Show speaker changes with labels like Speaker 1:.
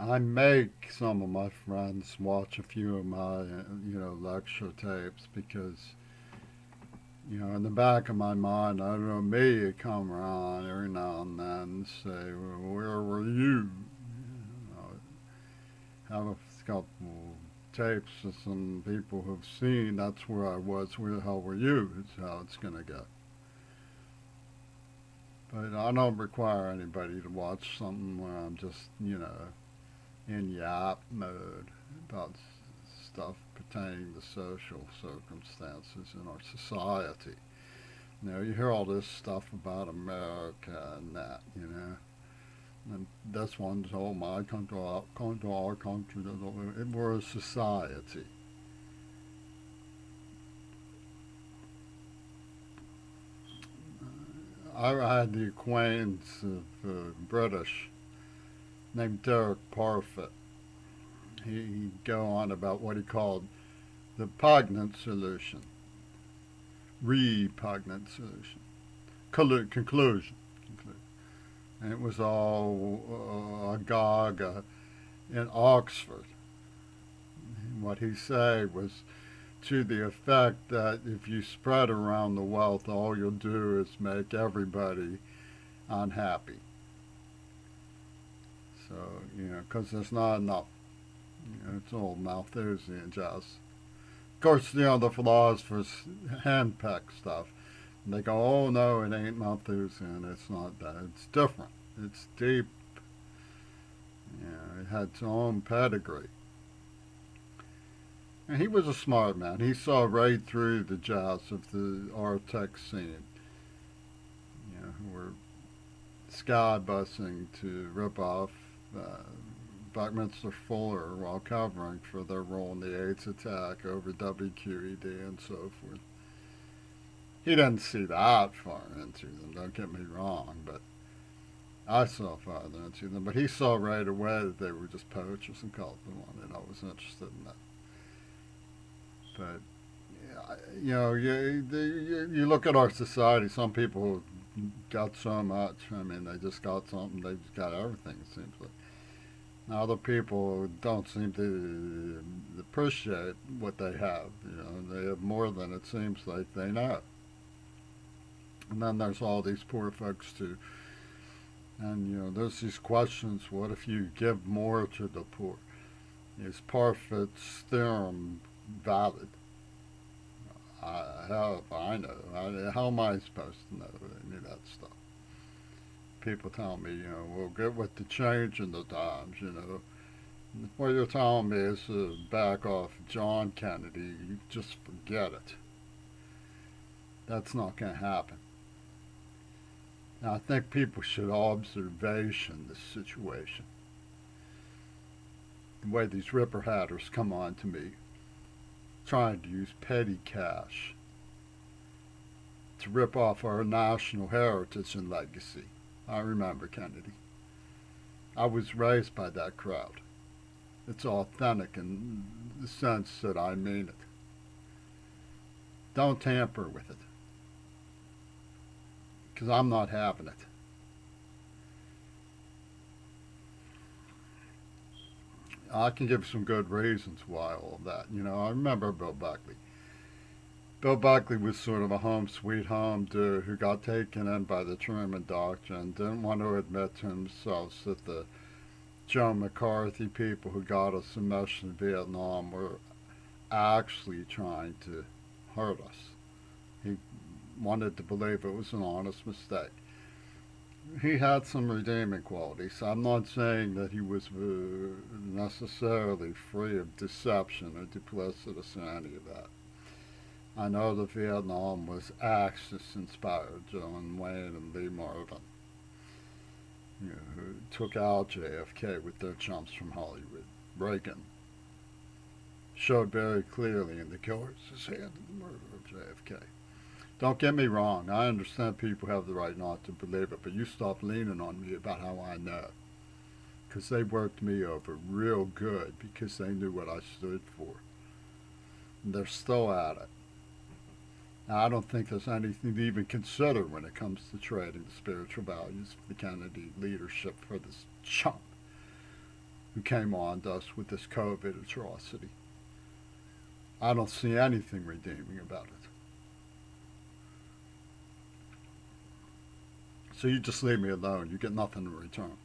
Speaker 1: I make some of my friends watch a few of my, lecture tapes because, in the back of my mind, I don't know, me come around every now and then and say, well, where were you? Have a couple tapes of some people who've seen that's where I was. Where the hell were you? Is how it's gonna go. But I don't require anybody to watch something where I'm just, in yap mode about stuff pertaining to social circumstances in our society. You hear all this stuff about America and that, And this one told my country, come to our country, we're a society. I had the acquaintance of a British named Derek Parfit. He'd go on about what he called the poignant solution, repugnant solution, conclusion. And it was all agog in Oxford. And what he said was to the effect that if you spread around the wealth, all you'll do is make everybody unhappy. So, because there's not enough. It's all Malthusian jazz. Of course, the philosophers handpick stuff. And they go, oh no, it ain't Malthusian. It's not that. It's different. It's deep. It had its own pedigree. And he was a smart man. He saw right through the jazz of the Arctic scene, who were sky busing to rip off Buckminster Fuller while covering for their role in the AIDS attack over WQED and so forth. He didn't see that far into them, don't get me wrong, but I saw farther into them. But he saw right away that they were just poachers and called them on it. I was interested in that. But, you look at our society, some people got so much. I mean, they just got something, they just got everything, it seems like. Now, other people don't seem to appreciate what they have. They have more than it seems like they know. And then there's all these poor folks too. And there's these questions: what if you give more to the poor? Is Parfit's theorem valid? Hell if I know. How am I supposed to know any of that stuff? People tell me, we'll get with the change in the times. What you're telling me is to back off John Kennedy. You just forget it. That's not going to happen. Now, I think people should observation this situation. The way these ripper hatters come on to me, trying to use petty cash to rip off our national heritage and legacy. I remember Kennedy. I was raised by that crowd. It's authentic in the sense that I mean it. Don't tamper with it, because I'm not having it. I can give some good reasons why all of that. I remember Bill Buckley. Bill Buckley was sort of a home sweet home dude who got taken in by the Truman Doctrine, didn't want to admit to himself that the Joe McCarthy people who got us enmeshed in Vietnam were actually trying to hurt us. He wanted to believe it was an honest mistake. He had some redeeming qualities. I'm not saying that he was necessarily free of deception or duplicitous or any of that. I know that Vietnam was Axis inspired, John Wayne and Lee Marvin, who took out JFK with their chumps from Hollywood. Reagan showed very clearly in the killers his hand in the murder of JFK. Don't get me wrong, I understand people have the right not to believe it, but you stop leaning on me about how I know. Because they worked me over real good because they knew what I stood for. And they're still at it. Now, I don't think there's anything to even consider when it comes to trading the spiritual values of the Kennedy leadership for this chump. who came on to us with this COVID atrocity. I don't see anything redeeming about it. So you just leave me alone. You get nothing in return.